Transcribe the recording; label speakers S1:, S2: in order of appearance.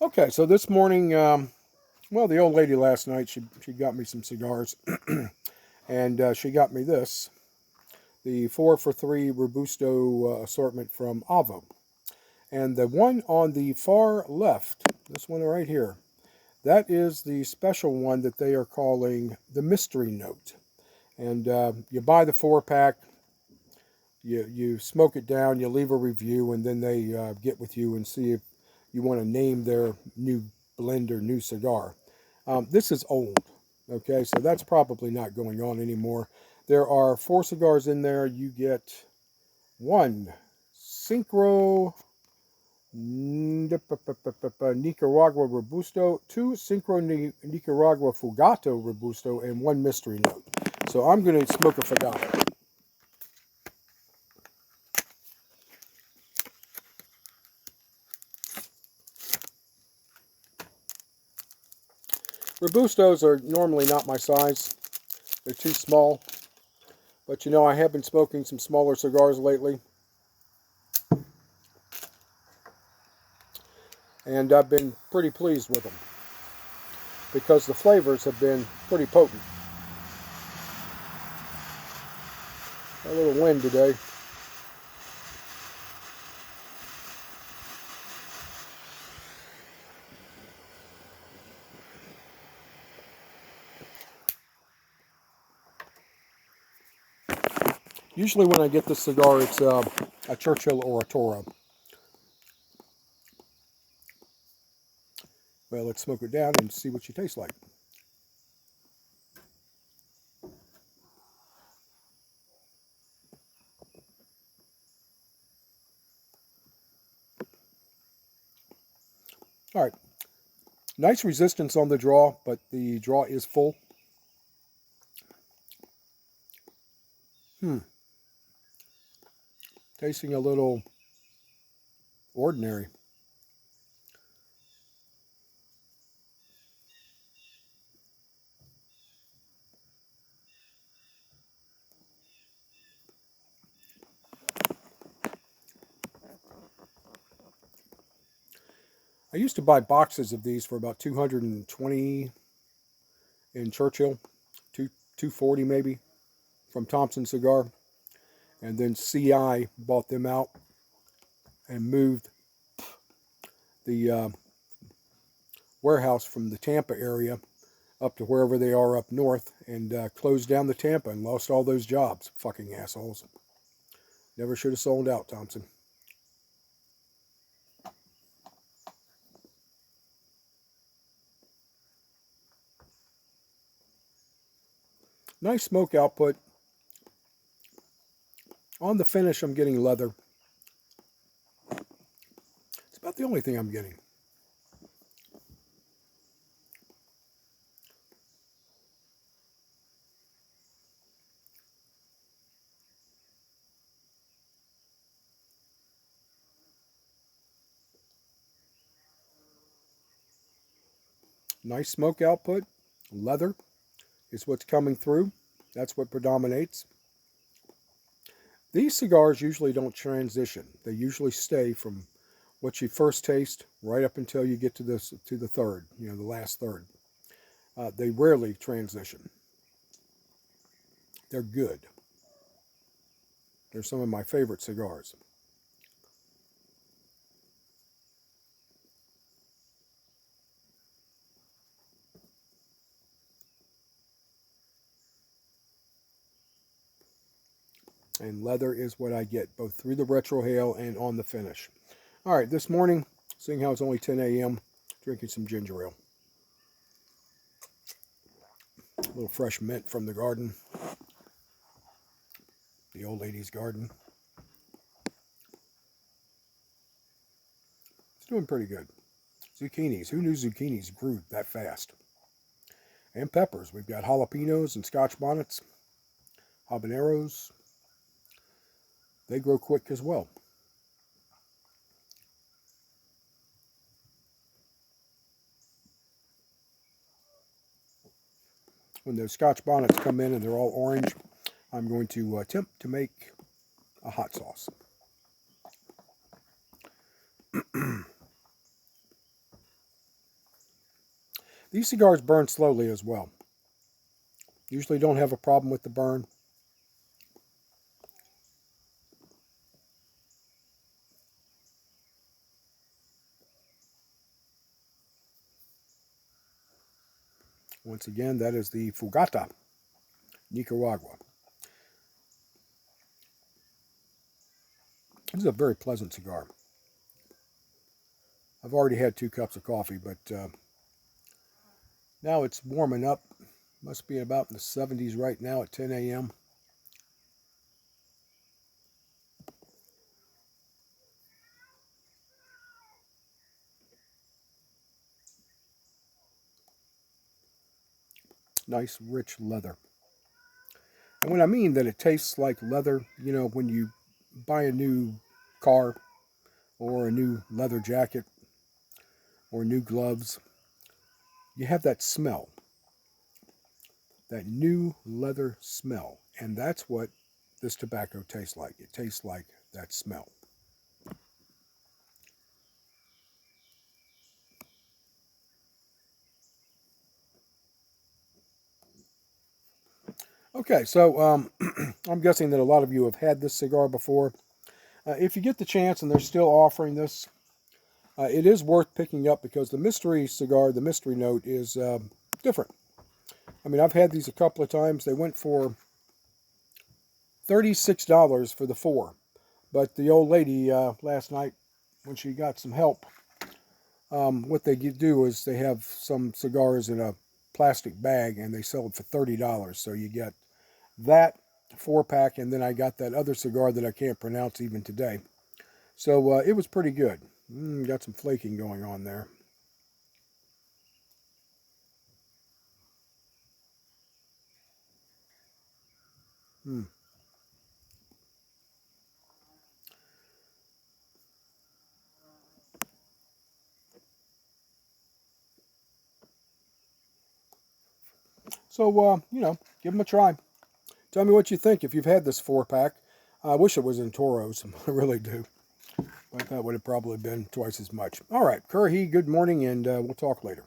S1: Okay, so this morning, well, the old lady last night, she got me some cigars, and she got me this, the 4 for 3 Robusto assortment from AVO. And the one on the far left, this one right here, that is the special one that they are calling the Mystery Note. And you buy the 4 pack, you smoke it down, you leave a review, and then they get with you and see if you want to name their new blend or new cigar. This is old, okay, so that's probably not going on anymore. There are 4 cigars in there. You get one Synchro Nicaragua Robusto, 2 Synchro Nicaragua Fogata Robusto, and 1 Mystery Note. So I'm going to smoke a Fogata. Robustos are normally not my size. They're too small. But you know, I have been smoking some smaller cigars lately. And I've been pretty pleased with them because the flavors have been pretty potent. A little wind today. Usually when I get this cigar, it's a Churchill or a Toro. Well, let's smoke it down and see what she tastes like. All right. Nice resistance on the draw, but the draw is full. Tasting a little ordinary. I used to buy boxes of these for about 220 in Churchill, 240 maybe, from Thompson Cigar. And then CI bought them out and moved the warehouse from the Tampa area up to wherever they are up north, and closed down the Tampa and lost all those jobs. Fucking assholes. Never should have sold out, Thompson. Nice smoke output. On the finish, I'm getting leather. It's about the only thing I'm getting. Nice smoke output. Leather is what's coming through. That's what predominates. These cigars usually don't transition. They usually stay from what you first taste right up until you get to the third, the last third. They rarely transition. They're good. They're some of my favorite cigars. And leather is what I get, both through the retrohale and on the finish. All right, this morning, seeing how it's only 10 a.m., drinking some ginger ale. A little fresh mint from the garden, the old lady's garden. It's doing pretty good. Zucchinis. Who knew zucchinis grew that fast? And peppers. We've got jalapenos and scotch bonnets, habaneros. They grow quick as well. When those scotch bonnets come in and they're all orange, I'm going to attempt to make a hot sauce. These cigars burn slowly as well. Usually don't have a problem with the burn. Once again, that is the Fogata, Nicaragua. This is a very pleasant cigar. I've already had 2 cups of coffee, but now it's warming up. Must be about in the 70s right now at 10 a.m. Nice, rich leather. And when I mean that it tastes like leather, you know, when you buy a new car or a new leather jacket or new gloves, you have that smell, that new leather smell. And that's what this tobacco tastes like. It tastes like that smell. Okay, so I'm guessing that a lot of you have had this cigar before. If you get the chance and they're still offering this, it is worth picking up because the mystery cigar, the mystery note, is different. I mean, I've had these a couple of times. They went for $36 for the 4. But the old lady last night, when she got some help, what they do is they have some cigars in a plastic bag and they sell it for $30. So you get that 4-pack, and then I got that other cigar that I can't pronounce even today. So it was pretty good. Got some flaking going on there. Hmm. So, you know, give them a try. Tell me what you think if you've had this 4-pack. I wish it was in Toros. I really do. But that would have probably been twice as much. All right, Curry, good morning, and we'll talk later.